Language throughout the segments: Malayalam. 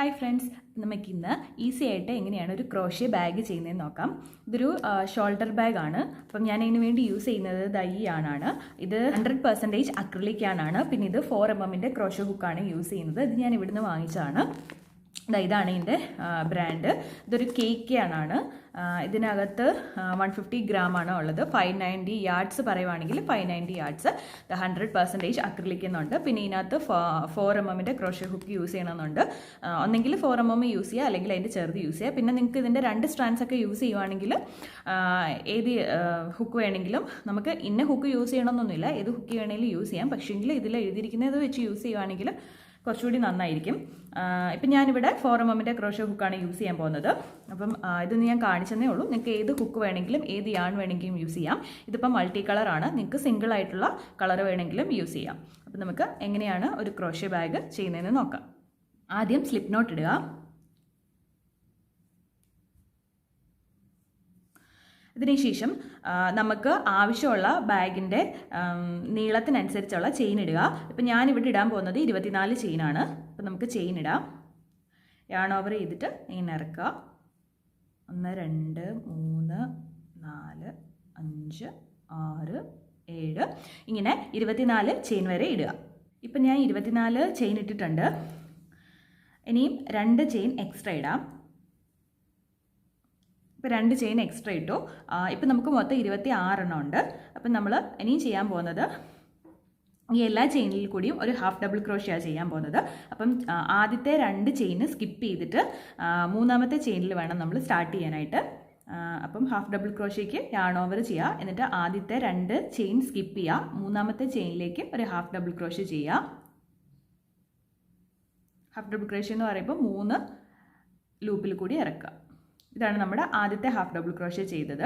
ഹായ് ഫ്രണ്ട്സ്, നമുക്കിന്ന് ഈസി ആയിട്ട് എങ്ങനെയാണ് ഒരു ക്രോഷ്യ ബാഗ് ചെയ്യുന്നതെന്ന് നോക്കാം. ഇതൊരു ഷോൾഡർ ബാഗാണ്. അപ്പം ഞാൻ ഇതിന് വേണ്ടി യൂസ് ചെയ്യുന്നത് ഈ ആണ്. ഇത് 100% അക്രിലിക് ആണ്. പിന്നെ ഇത് 4mm ക്രോഷ്യ ഹുക്കാണ് യൂസ് ചെയ്യുന്നത്. ഇത് ഞാൻ ഇവിടുന്ന് വാങ്ങിച്ചതാണ്. ഇതാണ് ഇതിൻ്റെ ബ്രാൻഡ്. ഇതൊരു കേക്ക് ആണ്. ഇതിനകത്ത് 150 ഗ്രാമാണ് ഉള്ളത്. 590 യാർഡ്സ് പറയുവാണെങ്കിൽ 590 യാർഡ്സ്. 100% അക്രിലിക് എന്നുണ്ട്. പിന്നെ ഇതിനകത്ത് 4mm ക്രോഷ്യ ഹുക്ക് യൂസ് ചെയ്യണമെന്നുണ്ട്. ഒന്നെങ്കിൽ 4mm യൂസ് ചെയ്യുക, അല്ലെങ്കിൽ അതിൻ്റെ ചെറുത് യൂസ് ചെയ്യുക. പിന്നെ നിങ്ങൾക്ക് ഇതിൻ്റെ 2 സ്ട്രാൻഡ്സ് ഒക്കെ യൂസ് ചെയ്യുവാണെങ്കിൽ ഏത് ഹുക്ക് വേണമെങ്കിലും, നമുക്ക് ഇന്ന ഹുക്ക് യൂസ് ചെയ്യണമെന്നൊന്നുമില്ല, ഏത് ഹുക്ക് വേണമെങ്കിലും യൂസ് ചെയ്യാം. പക്ഷേങ്കിൽ ഇതിൽ എഴുതിയിരിക്കുന്നത് വെച്ച് യൂസ് ചെയ്യുവാണെങ്കിൽ കുറച്ചുകൂടി നന്നായിരിക്കും. ഇപ്പം ഞാനിവിടെ 4mm ക്രോഷ്യ ഹുക്കാണ് യൂസ് ചെയ്യാൻ പോകുന്നത്. അപ്പം ഇതൊന്ന് ഞാൻ കാണിച്ചതേ ഉള്ളൂ. നിങ്ങൾക്ക് ഏത് ഹുക്ക് വേണമെങ്കിലും ഏത് യാൺ വേണമെങ്കിലും യൂസ് ചെയ്യാം. ഇതിപ്പം മൾട്ടി കളറാണ്. നിങ്ങൾക്ക് സിംഗിൾ ആയിട്ടുള്ള കളർ വേണമെങ്കിലും യൂസ് ചെയ്യാം. അപ്പം നമുക്ക് എങ്ങനെയാണ് ഒരു ക്രോഷ്യ ബാഗ് ചെയ്യുന്നതെന്ന് നോക്കാം. ആദ്യം സ്ലിപ്പ് നോട്ട് ഇടുക. ഇതിനുശേഷം നമുക്ക് ആവശ്യമുള്ള ബാഗിൻ്റെ നീളത്തിനനുസരിച്ചുള്ള ചെയിൻ ഇടുക. ഇപ്പം ഞാനിവിടെ ഇടാൻ പോകുന്നത് 24 ചെയിനാണ്. അപ്പം നമുക്ക് ചെയിൻ ഇടാം. യാൺ ഓവർ ചെയ്തിട്ട് ഇങ്ങനെ ഇറക്കുക. 1 2 3 4 5 6 7 ഇങ്ങനെ 24 ചെയിൻ വരെ ഇടുക. ഇപ്പം ഞാൻ 24 ചെയിൻ ഇട്ടിട്ടുണ്ട്. ഇനിയും 2 ചെയിൻ എക്സ്ട്രാ ഇടാം. ഇപ്പോൾ 2 ചെയിൻ എക്സ്ട്രാ ഇട്ടു. ഇപ്പം നമുക്ക് മൊത്തം 26 എണ്ണം ഉണ്ട്. അപ്പം നമ്മൾ ഇനിയും ചെയ്യാൻ പോകുന്നത് ഈ എല്ലാ ചെയിനിൽ കൂടിയും ഒരു ഹാഫ് ഡബിൾ ക്രോഷ്യ ചെയ്യാൻ പോകുന്നത്. അപ്പം ആദ്യത്തെ 2 ചെയിൻ സ്കിപ്പ് ചെയ്തിട്ട് 3-ാമത്തെ ചെയിനിൽ വേണം നമ്മൾ സ്റ്റാർട്ട് ചെയ്യാനായിട്ട്. അപ്പം ഹാഫ് ഡബിൾ ക്രോഷ്യയ്ക്ക് യാൺ ഓവർ ചെയ്യുക. എന്നിട്ട് ആദ്യത്തെ 2 ചെയിൻ സ്കിപ്പ് ചെയ്യുക. 3-ാമത്തെ ചെയിനിലേക്ക് ഒരു ഹാഫ് ഡബിൾ ക്രോഷ്യ ചെയ്യുക. ഹാഫ് ഡബിൾ ക്രോഷ്യ എന്ന് പറയുമ്പോൾ 3 ലൂപ്പിൽ കൂടി ഇറക്കുക. ഇതാണ് നമ്മുടെ ആദ്യത്തെ ഹാഫ് ഡബിൾ ക്രോഷ്യ ചെയ്തത്.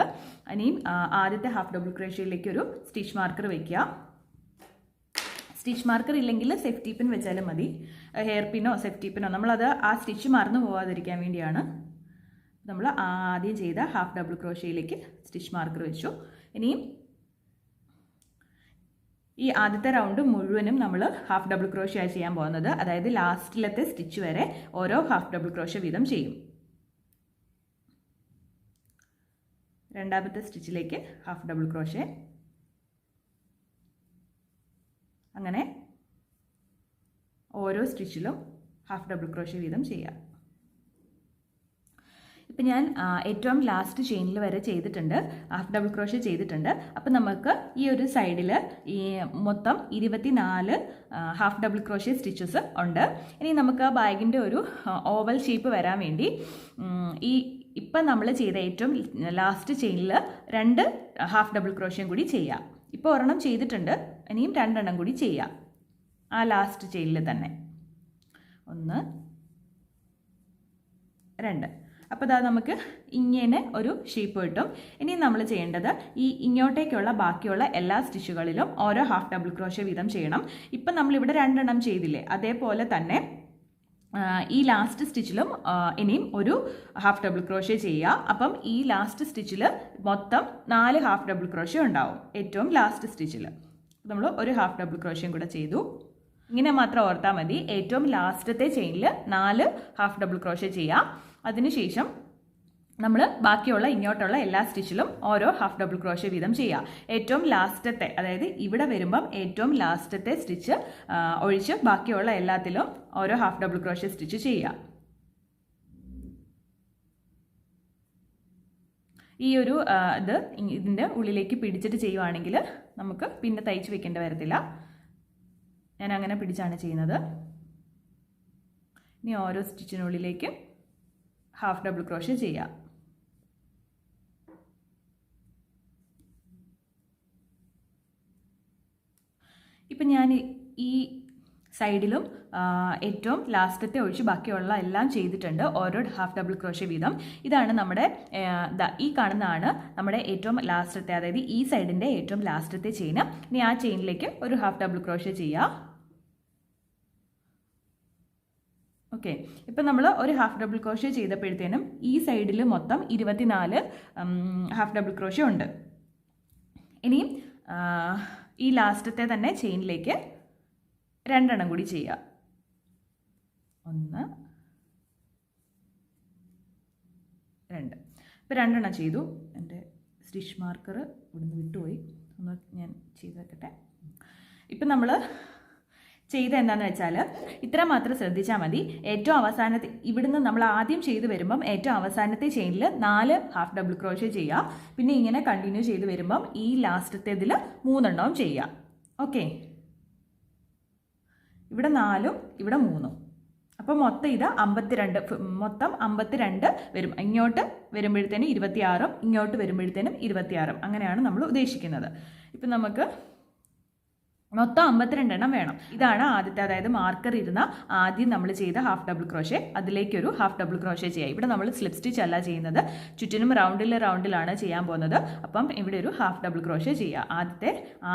ഇനിയും ആദ്യത്തെ ഹാഫ് ഡബിൾ ക്രോഷ്യയിലേക്ക് ഒരു സ്റ്റിച്ച് മാർക്കർ വയ്ക്കുക. സ്റ്റിച്ച് മാർക്കർ ഇല്ലെങ്കിൽ സേഫ്റ്റി പിൻ വെച്ചാലും മതി. ഹെയർ പിന്നോ സേഫ്റ്റി പിന്നോ, നമ്മളത് ആ സ്റ്റിച്ച് മറന്നു പോകാതിരിക്കാൻ വേണ്ടിയാണ്. നമ്മൾ ആദ്യം ചെയ്ത ഹാഫ് ഡബിൾ ക്രോഷ്യയിലേക്ക് സ്റ്റിച്ച് മാർക്കർ വെച്ചു. ഇനിയും ഈ ആദ്യത്തെ റൗണ്ട് മുഴുവനും നമ്മൾ ഹാഫ് ഡബിൾ ക്രോഷ്യ ചെയ്യാൻ പോകുന്നത്. അതായത് ലാസ്റ്റിലത്തെ സ്റ്റിച്ച് വരെ ഓരോ ഹാഫ് ഡബിൾ ക്രോഷ്യ വീതം ചെയ്യും. 2-ാമത്തെ സ്റ്റിച്ചിലേക്ക് ഹാഫ് ഡബിൾ ക്രോഷ്യ. അങ്ങനെ ഓരോ സ്റ്റിച്ചിലും ഹാഫ് ഡബിൾ ക്രോഷ്യ വീതം ചെയ്യാം. ഇപ്പം ഞാൻ ഏറ്റവും ലാസ്റ്റ് ചെയിനിൽ വരെ ചെയ്തിട്ടുണ്ട്, ഹാഫ് ഡബിൾ ക്രോഷ്യ ചെയ്തിട്ടുണ്ട്. അപ്പം നമുക്ക് ഈ ഒരു സൈഡിൽ ഈ മൊത്തം 24 ഹാഫ് ഡബിൾ ക്രോഷ്യ സ്റ്റിച്ചസ് ഉണ്ട്. ഇനി നമുക്ക് ആ ബാഗിൻ്റെ ഒരു ഓവൽ ഷേപ്പ് വരാൻ വേണ്ടി ഇപ്പം നമ്മൾ ചെയ്ത ഏറ്റവും ലാസ്റ്റ് ചെയിനിൽ 2 ഹാഫ് ഡബിൾ ക്രോഷ്യം കൂടി ചെയ്യാം. ഇപ്പോൾ ഒരെണ്ണം ചെയ്തിട്ടുണ്ട്, ഇനിയും 2 എണ്ണം കൂടി ചെയ്യാം ആ ലാസ്റ്റ് ചെയിനിൽ തന്നെ. 1 2. അപ്പോൾ ഇതാ നമുക്ക് ഇങ്ങനെ ഒരു ഷേപ്പ് കിട്ടും. ഇനി നമ്മൾ ചെയ്യേണ്ടത് ഈ ഇങ്ങോട്ടേക്കുള്ള ബാക്കിയുള്ള എല്ലാ സ്റ്റിച്ചുകളിലും ഓരോ ഹാഫ് ഡബിൾ ക്രോഷ്യ വീതം ചെയ്യണം. ഇപ്പം നമ്മളിവിടെ 2 എണ്ണം ചെയ്തില്ലേ, അതേപോലെ തന്നെ ഈ ലാസ്റ്റ് സ്റ്റിച്ചിലും ഇനിയും ഒരു ഹാഫ് ഡബിൾ ക്രോഷ്യ ചെയ്യുക. അപ്പം ഈ ലാസ്റ്റ് സ്റ്റിച്ചിൽ മൊത്തം 4 ഹാഫ് ഡബിൾ ക്രോഷ്യ ഉണ്ടാവും. ഏറ്റവും ലാസ്റ്റ് സ്റ്റിച്ചിൽ നമ്മൾ ഒരു ഹാഫ് ഡബിൾ ക്രോഷ്യം കൂടെ ചെയ്തു. ഇങ്ങനെ മാത്രം ഓർത്താൽ മതി. ഏറ്റവും ലാസ്റ്റത്തെ ചെയിനിൽ 4 ഹാഫ് ഡബിൾ ക്രോഷ്യ ചെയ്യാം. അതിനുശേഷം നമ്മൾ ബാക്കിയുള്ള ഇങ്ങോട്ടുള്ള എല്ലാ സ്റ്റിച്ചിലും ഓരോ ഹാഫ് ഡബിൾ ക്രോഷ്യ വീതം ചെയ്യുക. ഏറ്റവും ലാസ്റ്റത്തെ, അതായത് ഇവിടെ വരുമ്പം ഏറ്റവും ലാസ്റ്റത്തെ സ്റ്റിച്ച് ഒഴിച്ച് ബാക്കിയുള്ള എല്ലാത്തിലും ഓരോ ഹാഫ് ഡബിൾ ക്രോഷ്യ സ്റ്റിച്ച് ചെയ്യുക. ഈ ഒരു ഇതിൻ്റെ ഉള്ളിലേക്ക് പിടിച്ചിട്ട് ചെയ്യുവാണെങ്കിൽ നമുക്ക് പിന്നെ തയ്ച്ച് വെക്കേണ്ടി വരത്തില്ല. ഞാൻ അങ്ങനെ പിടിച്ചാണ് ചെയ്യുന്നത്. ഇനി ഓരോ സ്റ്റിച്ചിനുള്ളിലേക്ക് ഹാഫ് ഡബിൾ ക്രോഷ്യ ചെയ്യുക. ഇപ്പം ഞാൻ ഈ സൈഡിലും ഏറ്റവും ലാസ്റ്റത്തെ ഒഴിച്ച് ബാക്കിയുള്ള എല്ലാം ചെയ്തിട്ടുണ്ട്, ഓരോ ഹാഫ് ഡബിൾ ക്രോഷ്യ വീതം. ഇതാണ് നമ്മുടെ ഈ കാണുന്നതാണ് നമ്മുടെ ഏറ്റവും ലാസ്റ്റത്തെ, അതായത് ഈ സൈഡിൻ്റെ ഏറ്റവും ലാസ്റ്റത്തെ ചെയിൻ. ഇനി ആ ചെയിനിലേക്ക് ഒരു ഹാഫ് ഡബിൾ ക്രോഷ്യ ചെയ്യുക. ഓക്കെ, ഇപ്പം നമ്മൾ ഒരു ഹാഫ് ഡബിൾ ക്രോഷ്യ ചെയ്തപ്പോഴത്തേനും ഈ സൈഡിൽ മൊത്തം 24 ഹാഫ് ഡബിൾ ക്രോഷ്യ ഉണ്ട്. ഇനിയും ഈ ലാസ്റ്റത്തെ തന്നെ ചെയിനിലേക്ക് 2 എണ്ണം കൂടി ചെയ്യുക. 1 2. ഇപ്പോൾ 2 എണ്ണം ചെയ്തു. എൻ്റെ സ്റ്റിച്ച് മാർക്കർ ഇവിടുന്ന് വിട്ടുപോയി, ഒന്ന് ഞാൻ ചെയ്ത് വെക്കട്ടെ. ഇപ്പം നമ്മൾ ചെയ്ത എന്താണെന്ന് വെച്ചാൽ ഇത്ര മാത്രം ശ്രദ്ധിച്ചാൽ മതി. ഏറ്റവും അവസാനത്തെ ഇവിടുന്ന് നമ്മൾ ആദ്യം ചെയ്ത് വരുമ്പം ഏറ്റവും അവസാനത്തെ ചെയിനിൽ 4 ഹാഫ് ഡബിൾ ക്രോഷേ ചെയ്യുക. പിന്നെ ഇങ്ങനെ കണ്ടിന്യൂ ചെയ്ത് വരുമ്പം ഈ ലാസ്റ്റത്തേതിൽ 3 എണ്ണവും ചെയ്യുക. ഓക്കെ, ഇവിടെ 4ഉം ഇവിടെ 3ഉം. അപ്പോൾ മൊത്തം ഇത് 52, മൊത്തം 52 വരും. ഇങ്ങോട്ട് വരുമ്പോഴത്തേനും 26ഉം ഇങ്ങോട്ട് വരുമ്പോഴത്തേനും 26ഉം. അങ്ങനെയാണ് നമ്മൾ ഉദ്ദേശിക്കുന്നത്. ഇപ്പം നമുക്ക് മൊത്തം 52 എണ്ണം വേണം. ഇതാണ് ആദ്യത്തെ, അതായത് മാർക്കർ ഇരുന്ന ആദ്യം നമ്മൾ ചെയ്ത ഹാഫ് ഡബിൾ ക്രോഷേ, അതിലേക്കൊരു ഹാഫ് ഡബിൾ ക്രോഷേ ചെയ്യുക. ഇവിടെ നമ്മൾ സ്ലിപ്പ് സ്റ്റിച്ച് അല്ല ചെയ്യുന്നത്, ചുറ്റിനും റൗണ്ടിലാണ് ചെയ്യാൻ പോകുന്നത്. അപ്പം ഇവിടെ ഒരു ഹാഫ് ഡബിൾ ക്രോഷേ ചെയ്യുക.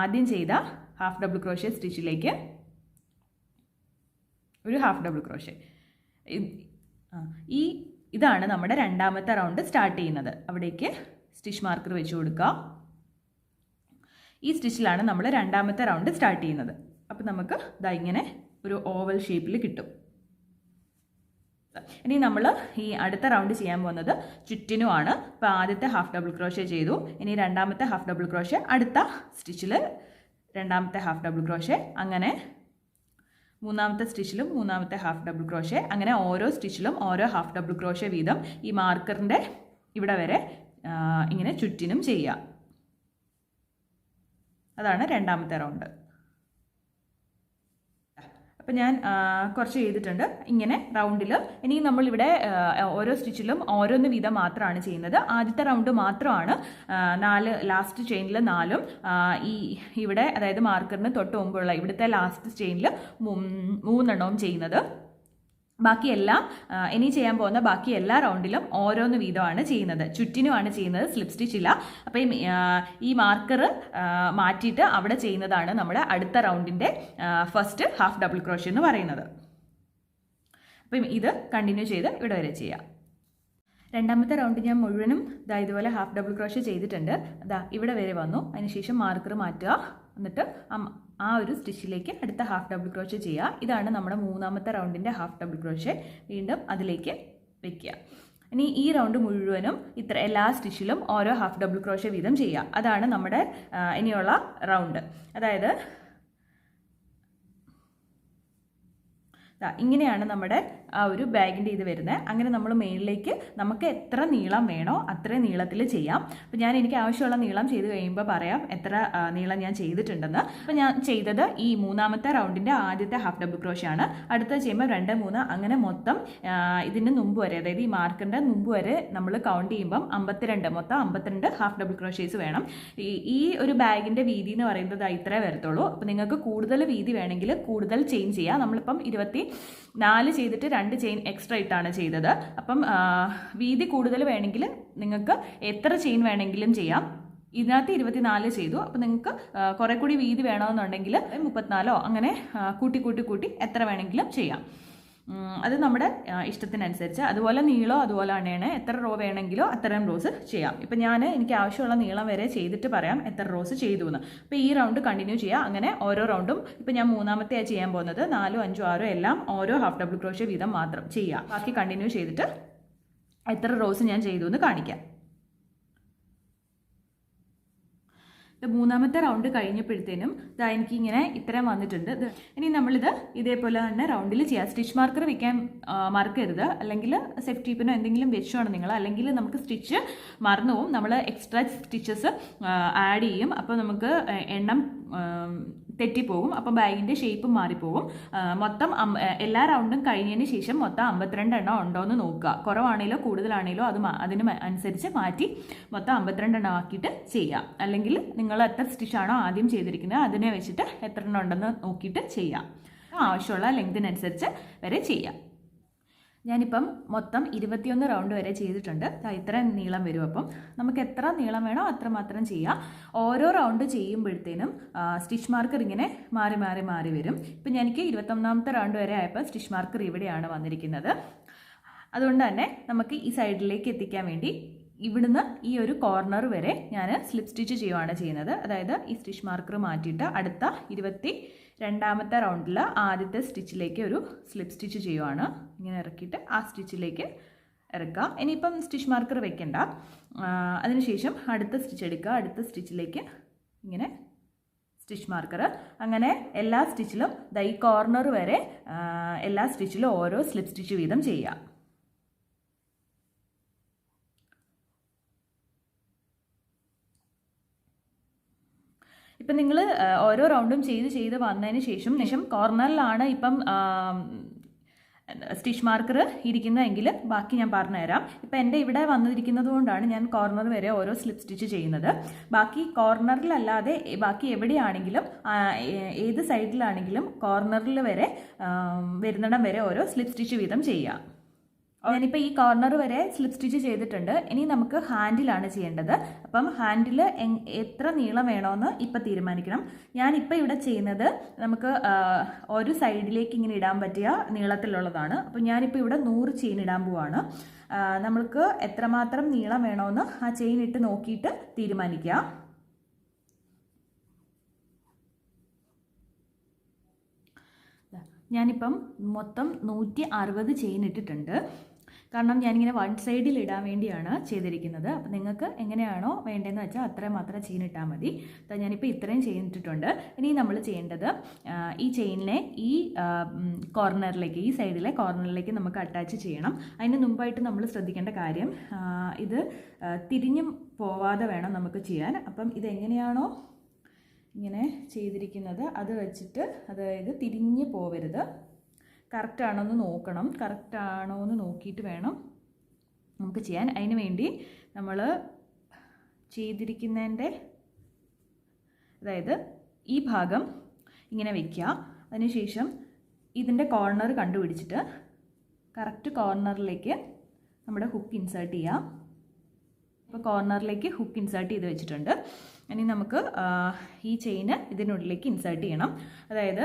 ആദ്യം ചെയ്ത ഹാഫ് ഡബിൾ ക്രോഷേ സ്റ്റിച്ചിലേക്ക് ഒരു ഹാഫ് ഡബിൾ ക്രോഷേ. ഇതാണ് നമ്മുടെ രണ്ടാമത്തെ റൗണ്ട് സ്റ്റാർട്ട് ചെയ്യുന്നത്. അവിടേക്ക് സ്റ്റിച്ച് മാർക്കർ വെച്ച് കൊടുക്കുക. ഈ സ്റ്റിച്ചിലാണ് നമ്മൾ രണ്ടാമത്തെ റൗണ്ട് സ്റ്റാർട്ട് ചെയ്യുന്നത്. അപ്പം നമുക്ക് ദാ ഇങ്ങനെ ഒരു ഓവൽ ഷേപ്പിൽ കിട്ടും. ഇനി നമ്മൾ ഈ അടുത്ത റൗണ്ട് ചെയ്യാൻ പോകുന്നത് ചുറ്റിനുമാണ്. അപ്പോൾ ആദ്യത്തെ ഹാഫ് ഡബിൾ ക്രോഷേ ചെയ്തു. ഇനി രണ്ടാമത്തെ ഹാഫ് ഡബിൾ ക്രോഷേ, അടുത്ത സ്റ്റിച്ചിൽ രണ്ടാമത്തെ ഹാഫ് ഡബിൾ ക്രോഷേ, അങ്ങനെ മൂന്നാമത്തെ സ്റ്റിച്ചിലും മൂന്നാമത്തെ ഹാഫ് ഡബിൾ ക്രോഷേ, അങ്ങനെ ഓരോ സ്റ്റിച്ചിലും ഓരോ ഹാഫ് ഡബിൾ ക്രോഷേ വീതം ഈ മാർക്കറിൻ്റെ ഇവിടെ വരെ ഇങ്ങനെ ചുറ്റിനും ചെയ്യുക. അതാണ് രണ്ടാമത്തെ റൗണ്ട്. അപ്പം ഞാൻ കുറച്ച് ചെയ്തിട്ടുണ്ട് ഇങ്ങനെ റൗണ്ടിൽ. ഇനി നമ്മളിവിടെ ഓരോ സ്റ്റിച്ചിലും ഓരോന്ന് വീതം മാത്രമാണ് ചെയ്യുന്നത്. ആദ്യത്തെ റൗണ്ട് മാത്രമാണ് 4 ലാസ്റ്റ് ചെയിനിൽ 4ഉം ഇവിടെ അതായത് മാർക്കറിന് തൊട്ട് മുമ്പുള്ള ഇവിടുത്തെ ലാസ്റ്റ് ചെയിനിൽ 3 എണ്ണവും ചെയ്യുന്നത്. ബാക്കിയെല്ലാം ഇനി ചെയ്യാൻ പോകുന്ന ബാക്കി എല്ലാ റൗണ്ടിലും ഓരോന്ന് വീതമാണ് ചെയ്യുന്നത്. ചുറ്റിനുമാണ് ചെയ്യുന്നത്, സ്ലിപ്പ് സ്റ്റിച്ച് ഇല്ല. അപ്പം ഈ മാർക്കർ മാറ്റിയിട്ട് അവിടെ ചെയ്യുന്നതാണ് നമ്മുടെ അടുത്ത റൗണ്ടിൻ്റെ ഫസ്റ്റ് ഹാഫ് ഡബിൾ ക്രോഷേ എന്ന് പറയുന്നത്. അപ്പം ഇത് കണ്ടിന്യൂ ചെയ്ത് ഇവിടെ വരെ ചെയ്യാം. രണ്ടാമത്തെ റൗണ്ട് ഞാൻ മുഴുവനും ഇതുപോലെ ഹാഫ് ഡബിൾ ക്രോഷേ ചെയ്തിട്ടുണ്ട്. ഇവിടെ വരെ വന്നു. അതിനുശേഷം മാർക്കർ മാറ്റുക, എന്നിട്ട് ആ ഒരു സ്റ്റിച്ചിലേക്ക് അടുത്ത ഹാഫ് ഡബിൾ ക്രോഷേ ചെയ്യുക. ഇതാണ് നമ്മുടെ മൂന്നാമത്തെ റൗണ്ടിൻ്റെ ഹാഫ് ഡബിൾ ക്രോഷേ. വീണ്ടും അതിലേക്ക് വയ്ക്കുക. ഇനി ഈ റൗണ്ട് മുഴുവനും എല്ലാ സ്റ്റിച്ചിലും ഓരോ ഹാഫ് ഡബിൾ ക്രോഷേ വീതം ചെയ്യുക. അതാണ് നമ്മുടെ ഇനിയുള്ള റൗണ്ട്. അതായത് ഇങ്ങനെയാണ് നമ്മുടെ ആ ഒരു ബാഗിൻ്റെ ഇത് വരുന്നത്. അങ്ങനെ നമ്മൾ മേളിലേക്ക് നമുക്ക് എത്ര നീളം വേണോ അത്രയും നീളത്തിൽ ചെയ്യാം. അപ്പോൾ എനിക്ക് ആവശ്യമുള്ള നീളം ചെയ്ത് കഴിയുമ്പോൾ പറയാം എത്ര നീളം ഞാൻ ചെയ്തിട്ടുണ്ടെന്ന്. അപ്പോൾ ഞാൻ ചെയ്തത് ഈ മൂന്നാമത്തെ റൗണ്ടിൻ്റെ ആദ്യത്തെ ഹാഫ് ഡബിൾ ക്രോഷേ ആണ്. അടുത്ത ചെയ്യുമ്പോൾ 2, 3 അങ്ങനെ മൊത്തം ഇതിന് മുമ്പ് വരെ, അതായത് ഈ മാർക്കറിൻ്റെ മുമ്പ് വരെ നമ്മൾ കൗണ്ട് ചെയ്യുമ്പം 52, മൊത്തം 52 ഹാഫ് ഡബിൾ ക്രോഷേസ് വേണം. ഈ ഒരു ബാഗിൻ്റെ വീതി എന്ന് പറയുന്നത് ഇത്രേ വരത്തുള്ളൂ. അപ്പോൾ നിങ്ങൾക്ക് കൂടുതൽ വീതി വേണമെങ്കിൽ കൂടുതൽ ചെയിൻ ചെയ്യാം. നമ്മളിപ്പം 24 ചെയ്തിട്ട് 2 ചെയിൻ എക്സ്ട്രാ ഇട്ടാണ് ചെയ്തത്. അപ്പം വീതി കൂടുതൽ വേണമെങ്കിൽ നിങ്ങൾക്ക് എത്ര ചെയിൻ വേണമെങ്കിലും ചെയ്യാം. ഇതിനകത്ത് 24 ചെയ്തു. അപ്പം നിങ്ങൾക്ക് കുറെ കൂടി വീതി വേണമെന്നുണ്ടെങ്കിൽ 34 അങ്ങനെ കൂട്ടി എത്ര വേണമെങ്കിലും ചെയ്യാം. അത് നമ്മുടെ ഇഷ്ടത്തിനനുസരിച്ച്. അതുപോലെ നീളോ അതുപോലെ തന്നെയാണ്. എത്ര റോ വേണമെങ്കിലോ അത്രയും റോസ് ചെയ്യാം. ഇപ്പം എനിക്ക് ആവശ്യമുള്ള നീളം വരെ ചെയ്തിട്ട് പറയാം എത്ര റോസ് ചെയ്തു എന്ന്. അപ്പോൾ ഈ റൗണ്ട് കണ്ടിന്യൂ ചെയ്യാം. അങ്ങനെ ഓരോ റൗണ്ടും ഇപ്പം ഞാൻ മൂന്നാമത്തെയാണ് ചെയ്യാൻ പോകുന്നത്. 4, 5, 6 എല്ലാം ഓരോ ഹാഫ് ഡബിൾ ക്രോഷേ വീതം മാത്രം ചെയ്യാം. ബാക്കി കണ്ടിന്യൂ ചെയ്തിട്ട് എത്ര റോസ് ഞാൻ ചെയ്തു എന്ന് കാണിക്കാം. മൂന്നാമത്തെ റൗണ്ട് കഴിഞ്ഞപ്പോഴത്തേനും എനിക്ക് ഇങ്ങനെ ഇത്രയും വന്നിട്ടുണ്ട്. ഇനി നമ്മളിത് ഇതേപോലെ തന്നെ റൗണ്ടിൽ ചെയ്യാം. സ്റ്റിച്ച് മാർക്കർ വയ്ക്കാൻ മറക്കരുത്, അല്ലെങ്കിൽ സെഫ്റ്റി ടീപ്പിനോ എന്തെങ്കിലും വെച്ചോണം നിങ്ങൾ. അല്ലെങ്കിൽ നമുക്ക് സ്റ്റിച്ച് മറന്നു പോവും. നമ്മൾ എക്സ്ട്രാ സ്റ്റിച്ചസ് ആഡ് ചെയ്യും. അപ്പോൾ നമുക്ക് എണ്ണം തെറ്റിപ്പോകും. അപ്പം ബാഗിൻ്റെ ഷേപ്പ് മാറിപ്പോകും. മൊത്തം എല്ലാ റൗണ്ടും കഴിഞ്ഞതിന് ശേഷം മൊത്തം 52 എണ്ണം ഉണ്ടോ എന്ന് നോക്കുക. കുറവാണെങ്കിലോ കൂടുതലാണെങ്കിലോ അതിന് അനുസരിച്ച് മാറ്റി മൊത്തം 52 എണ്ണം ആക്കിയിട്ട് ചെയ്യാം. അല്ലെങ്കിൽ നിങ്ങൾ എത്ര സ്റ്റിച്ചാണോ ആദ്യം ചെയ്തിരിക്കുന്നത് അതിനെ വെച്ചിട്ട് എത്ര എണ്ണം ഉണ്ടെന്ന് നോക്കിയിട്ട് ചെയ്യാം. ആവശ്യമുള്ള ലെങ്തിനനുസരിച്ച് വരെ ചെയ്യാം. ഞാനിപ്പം മൊത്തം 21 റൗണ്ട് വരെ ചെയ്തിട്ടുണ്ട്. ഇത്ര നീളം വരും. അപ്പം നമുക്ക് എത്ര നീളം വേണോ അത്ര മാത്രം ചെയ്യാം. ഓരോ റൗണ്ട് ചെയ്യുമ്പോഴത്തേനും സ്റ്റിച്ച് മാർക്കർ ഇങ്ങനെ മാറി വരും. ഇപ്പം എനിക്ക് 21ാമത്തെ റൗണ്ട് വരെ ആയപ്പോൾ സ്റ്റിച്ച് മാർക്കർ ഇവിടെയാണ് വന്നിരിക്കുന്നത്. അതുകൊണ്ട് തന്നെ നമുക്ക് ഈ സൈഡിലേക്ക് എത്തിക്കാൻ വേണ്ടി ഇവിടുന്ന് ഈ ഒരു കോർണർ വരെ ഞാൻ സ്ലിപ്പ് സ്റ്റിച്ച് ചെയ്യുകയാണ് ചെയ്യുന്നത്. അതായത് ഈ സ്റ്റിച്ച് മാർക്കർ മാറ്റിയിട്ട് അടുത്ത 22ാമത്തെ റൗണ്ടിൽ ആദ്യത്തെ സ്റ്റിച്ചിലേക്ക് ഒരു സ്ലിപ്പ് സ്റ്റിച്ച് ചെയ്യുവാണ്. ഇങ്ങനെ ഇറക്കിയിട്ട് ആ സ്റ്റിച്ചിലേക്ക് ഇറക്കുക. ഇനിയിപ്പം സ്റ്റിച്ച് മാർക്കർ വെക്കണ്ട. അതിനുശേഷം അടുത്ത സ്റ്റിച്ച് എടുക്കുക. അടുത്ത സ്റ്റിച്ചിലേക്ക് ഇങ്ങനെ സ്റ്റിച്ച് മാർക്കർ. അങ്ങനെ എല്ലാ സ്റ്റിച്ചിലും ഈ കോർണർ വരെ എല്ലാ സ്റ്റിച്ചിലും ഓരോ സ്ലിപ്പ് സ്റ്റിച്ച് വീതം ചെയ്യുക. ഇപ്പം നിങ്ങൾ ഓരോ റൗണ്ടും ചെയ്ത് വന്നതിന് ശേഷം കോർണറിലാണ് ഇപ്പം സ്റ്റിച്ച് മാർക്കർ ഇരിക്കുന്നതെങ്കിൽ ബാക്കി ഞാൻ പറഞ്ഞുതരാം. ഇപ്പം എൻ്റെ ഇവിടെ വന്നിരിക്കുന്നത് കൊണ്ടാണ് ഞാൻ കോർണർ വരെ ഓരോ സ്ലിപ്പ് സ്റ്റിച്ച് ചെയ്യുന്നത്. ബാക്കി കോർണറിലല്ലാതെ ബാക്കി എവിടെയാണെങ്കിലും ഏത് സൈഡിലാണെങ്കിലും കോർണറിൽ വരെ വരുന്നിടം വരെ ഓരോ സ്ലിപ്പ് സ്റ്റിച്ച് വീതം ചെയ്യുക. ഞാനിപ്പോൾ ഈ കോർണർ വരെ സ്ലിപ്പ് സ്റ്റിച്ച് ചെയ്തിട്ടുണ്ട്. ഇനി നമുക്ക് ഹാൻഡിലാണ് ചെയ്യേണ്ടത്. അപ്പം ഹാൻഡിൽ എത്ര നീളം വേണമെന്ന് ഇപ്പം തീരുമാനിക്കണം. ഞാനിപ്പോൾ ഇവിടെ ചെയ്യുന്നത് നമുക്ക് ഒരു സൈഡിലേക്ക് ഇങ്ങനെ ഇടാൻ പറ്റിയ നീളത്തിലുള്ളതാണ്. അപ്പം ഞാനിപ്പോൾ ഇവിടെ 100 ചെയിൻ ഇടാൻ പോവാണ്. നമ്മൾക്ക് എത്രമാത്രം നീളം വേണമെന്ന് ആ ചെയിൻ ഇട്ട് നോക്കിയിട്ട് തീരുമാനിക്കുക. ഞാനിപ്പം മൊത്തം 160 ചെയിൻ ഇട്ടിട്ടുണ്ട്. കാരണം ഞാനിങ്ങനെ വൺ സൈഡിൽ ഇടാൻ വേണ്ടിയാണ് ചെയ്തിരിക്കുന്നത്. അപ്പം നിങ്ങൾക്ക് എങ്ങനെയാണോ വേണ്ടതെന്ന് വെച്ചാൽ അത്രമാത്രം ചെയിൻ ഇട്ടാൽ മതി. ഞാനിപ്പോൾ ഇത്രയും ചെയിൻ ഇട്ടിട്ടുണ്ട്. ഇനി നമ്മൾ ചെയ്യേണ്ടത് ഈ ചെയിനിനെ ഈ കോർണറിലേക്ക്, ഈ സൈഡിലെ കോർണറിലേക്ക് നമുക്ക് അറ്റാച്ച് ചെയ്യണം. അതിന് മുമ്പായിട്ട് നമ്മൾ ശ്രദ്ധിക്കേണ്ട കാര്യം, ഇത് തിരിഞ്ഞും പോവാതെ വേണം നമുക്ക് ചെയ്യാൻ. അപ്പം ഇതെങ്ങനെയാണോ ഇങ്ങനെ ചെയ്തിരിക്കുന്നത് അത് വെച്ചിട്ട്, അതായത് തിരിഞ്ഞ് പോവരുത്, കറക്റ്റാണോ എന്ന് നോക്കണം. കറക്റ്റാണോ എന്ന് നോക്കിയിട്ട് വേണം നമുക്ക് ചെയ്യാൻ. അതിന് വേണ്ടി നമ്മൾ ചെയ്തിരിക്കുന്നതിൻ്റെ, അതായത് ഈ ഭാഗം ഇങ്ങനെ വയ്ക്കുക. അതിനുശേഷം ഇതിൻ്റെ കോർണർ കണ്ടുപിടിച്ചിട്ട് കറക്റ്റ് കോർണറിലേക്ക് നമ്മുടെ ഹുക്ക് ഇൻസേർട്ട് ചെയ്യാം. ഇപ്പോൾ കോർണറിലേക്ക് ഹുക്ക് ഇൻസേർട്ട് ചെയ്ത് വെച്ചിട്ടുണ്ട്. ഇനി നമുക്ക് ഈ ചെയിന് ഇതിനുള്ളിലേക്ക് ഇൻസേർട്ട് ചെയ്യണം. അതായത്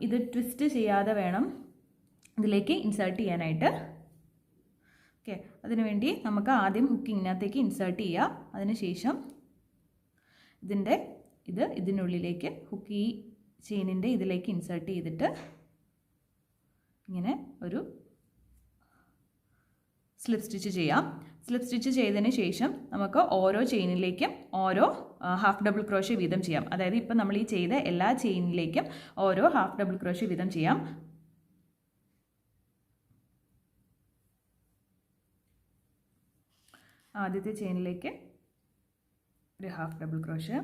ഇത് ട്വിസ്റ്റ് ചെയ്യാതെ വേണം ഇതിലേക്ക് ഇൻസേർട്ട് ചെയ്യാനായിട്ട്. ഓക്കെ, അതിനുവേണ്ടി നമുക്ക് ആദ്യം ഹുക്കിങ്ങിനകത്തേക്ക് ഇൻസേർട്ട് ചെയ്യുക. അതിനുശേഷം ഇതിനുള്ളിലേക്ക് ഹുക്ക് ഈ ചെയിനിൻ്റെ ഇതിലേക്ക് ഇൻസേർട്ട് ചെയ്തിട്ട് ഇങ്ങനെ ഒരു സ്ലിപ്പ് സ്റ്റിച്ച് ചെയ്യാം. സ്ലിപ്പ് സ്റ്റിച്ച് ചെയ്തതിന് ശേഷം നമുക്ക് ഓരോ ചെയിനിലേക്കും ഓരോ ഹാഫ് ഡബിൾ ക്രോഷ്യ വീതം ചെയ്യാം. അതായത് ഇപ്പം നമ്മൾ ഈ ചെയ്ത എല്ലാ ചെയിനിലേക്കും ഓരോ ഹാഫ് ഡബിൾ ക്രോഷ്യ വീതം ചെയ്യാം. ആദ്യത്തെ ചെയിനിലേക്ക് ഒരു ഹാഫ് ഡബിൾ ക്രോഷ്യ,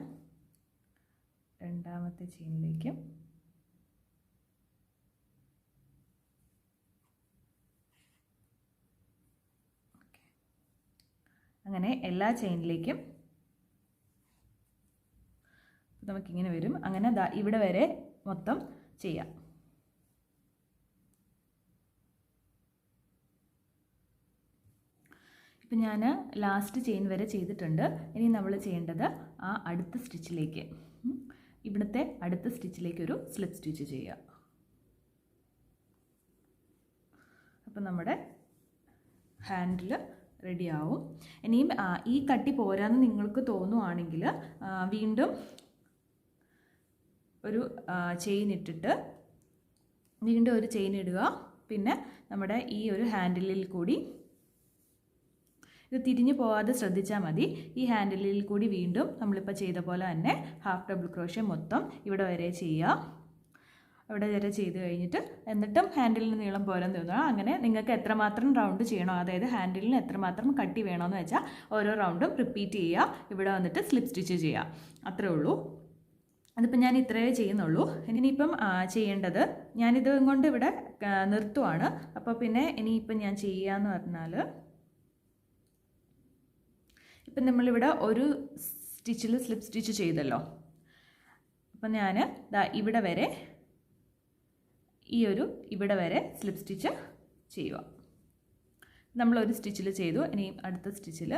രണ്ടാമത്തെ ചെയിനിലേക്കും അങ്ങനെ എല്ലാ ചെയിനിലേക്കും നമുക്കിങ്ങനെ വരും. അങ്ങനെ ഇവിടെ വരെ മൊത്തം ചെയ്യാം. ഇപ്പം ഞാൻ ലാസ്റ്റ് ചെയിൻ വരെ ചെയ്തിട്ടുണ്ട്. ഇനി നമ്മൾ ചെയ്യേണ്ടത് ആ അടുത്ത സ്റ്റിച്ചിലേക്ക്, ഇവിടുത്തെ അടുത്ത സ്റ്റിച്ചിലേക്ക് ഒരു സ്ലിപ്പ് സ്റ്റിച്ച് ചെയ്യുക. അപ്പം നമ്മുടെ ഹാൻഡിൽ റെഡിയാവും. ഇനിയും ഈ കട്ടി പോരാന്ന് നിങ്ങൾക്ക് തോന്നുവാണെങ്കിൽ വീണ്ടും ഒരു ചെയിൻ ഇട്ടിട്ട് വീണ്ടും ഒരു ചെയിൻ ഇടുക. പിന്നെ നമ്മുടെ ഈ ഒരു ഹാൻഡിലിൽ കൂടി, ഇത് തിരിഞ്ഞു പോകാതെ ശ്രദ്ധിച്ചാൽ മതി, ഈ ഹാൻഡിലിൽ കൂടി വീണ്ടും നമ്മളിപ്പോൾ ചെയ്ത പോലെ തന്നെ ഹാഫ് ഡബിൾ ക്രോഷ്യ മൊത്തം ഇവിടെ വരെ ചെയ്യുക. ഇവിടെ വരെ ചെയ്ത് കഴിഞ്ഞിട്ട് എന്നിട്ടും ഹാൻഡിലിന് നീളം പോരാൻ തോന്നുക. അങ്ങനെ നിങ്ങൾക്ക് എത്രമാത്രം റൗണ്ട് ചെയ്യണോ, അതായത് ഹാൻഡിലിന് എത്രമാത്രം കട്ടി വേണമെന്ന് വെച്ചാൽ ഓരോ റൗണ്ടും റിപ്പീറ്റ് ചെയ്യുക. ഇവിടെ വന്നിട്ട് സ്ലിപ്പ് സ്റ്റിച്ച് ചെയ്യുക. അത്രേ ഉള്ളൂ. അതിപ്പോൾ ഞാൻ ഇത്രയേ ചെയ്യുന്നുള്ളൂ. ഇനിയിപ്പം ചെയ്യേണ്ടത്, ഞാനിത് കൊണ്ട് ഇവിടെ നിർത്തുവാണ്. അപ്പോൾ പിന്നെ ഇനിയിപ്പം ഞാൻ ചെയ്യാന്ന് പറഞ്ഞാൽ, ഇപ്പം നമ്മളിവിടെ ഒരു സ്റ്റിച്ചിൽ സ്ലിപ്പ് സ്റ്റിച്ച് ചെയ്തല്ലോ. അപ്പം ഞാൻ ഇവിടെ വരെ ഇവിടെ വരെ സ്ലിപ്പ് സ്റ്റിച്ച് ചെയ്യുക. നമ്മളൊരു സ്റ്റിച്ചിൽ ചെയ്തു. ഇനി അടുത്ത സ്റ്റിച്ചിൽ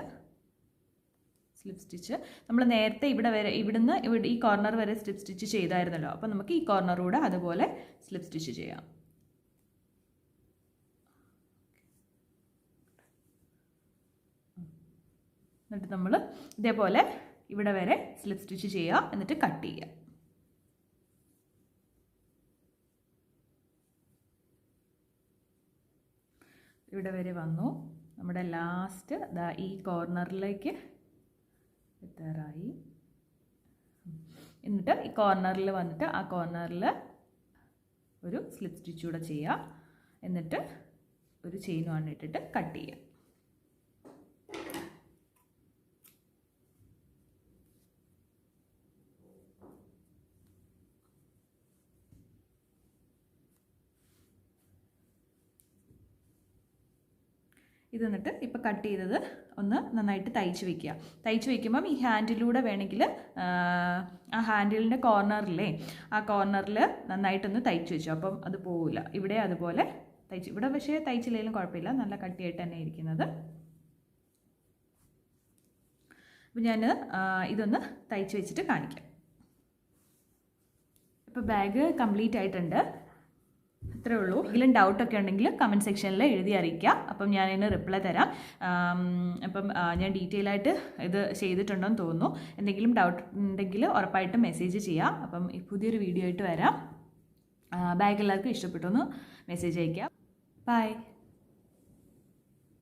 സ്ലിപ്പ് സ്റ്റിച്ച് നമ്മൾ നേരത്തെ ഇവിടുന്ന് ഈ കോർണർ വരെ സ്ലിപ്പ് സ്റ്റിച്ച് ചെയ്തായിരുന്നല്ലോ. അപ്പോൾ നമുക്ക് ഈ കോർണറൂടെ അതുപോലെ സ്ലിപ്പ് സ്റ്റിച്ച് ചെയ്യാം. എന്നിട്ട് നമ്മൾ ഇതേപോലെ ഇവിടെ വരെ സ്ലിപ്പ് സ്റ്റിച്ച് ചെയ്യുക. എന്നിട്ട് കട്ട് ചെയ്യുക. ഇവിടെ വരെ വന്നു. നമ്മുടെ ലാസ്റ്റ് ഈ കോർണറിലേക്ക് എത്താറായി. എന്നിട്ട് ഈ കോർണറിൽ വന്നിട്ട് ആ കോർണറിൽ ഒരു സ്ലിപ്പ് സ്റ്റിച്ച് കൂടെ ചെയ്യുക. എന്നിട്ട് ഒരു ചെയിൻ ഇട്ടിട്ട് കട്ട് ചെയ്യുക. ഇത് എന്നിട്ട് ഇപ്പോൾ കട്ട് ചെയ്തത് ഒന്ന് നന്നായിട്ട് തയ്ച്ച് വയ്ക്കുക. തയ്ച്ച് വയ്ക്കുമ്പം ഈ ഹാൻഡിലൂടെ വേണമെങ്കിൽ ആ ഹാൻഡിലിൻ്റെ കോർണറില്ലേ ആ കോർണറിൽ നന്നായിട്ടൊന്ന് തയ്ച്ച് വെച്ചു. അപ്പം അത് പോവില്ല. ഇവിടെ അതുപോലെ തയ്ച്ച്, ഇവിടെ പക്ഷേ തയ്ച്ചില്ലെങ്കിലും കുഴപ്പമില്ല, നല്ല കട്ടിയായിട്ട് തന്നെ ഇരിക്കുന്നത്. അപ്പം ഞാൻ ഇതൊന്ന് തയ്ച്ച് വെച്ചിട്ട് കാണിക്കാം. ഇപ്പോൾ ബാഗ് കംപ്ലീറ്റ് ആയിട്ടുണ്ട്. അത്രേ ഉള്ളൂ. എന്തെങ്കിലും ഡൗട്ടൊക്കെ ഉണ്ടെങ്കിൽ കമൻറ്റ് സെക്ഷനിൽ എഴുതി അറിയിക്കുക. അപ്പം ഞാനതിന് റിപ്ലൈ തരാം. അപ്പം ഞാൻ ഡീറ്റെയിൽ ആയിട്ട് ഇത് ചെയ്തിട്ടുണ്ടെന്ന് തോന്നുന്നു. എന്തെങ്കിലും ഡൗട്ട് ഉണ്ടെങ്കിൽ ഉറപ്പായിട്ടും മെസ്സേജ് ചെയ്യാം. അപ്പം പുതിയൊരു വീഡിയോ ആയിട്ട് വരാം. ബാഗ് എല്ലാവർക്കും ഇഷ്ടപ്പെട്ടു എന്ന് മെസ്സേജ് അയയ്ക്കാം. ബൈ.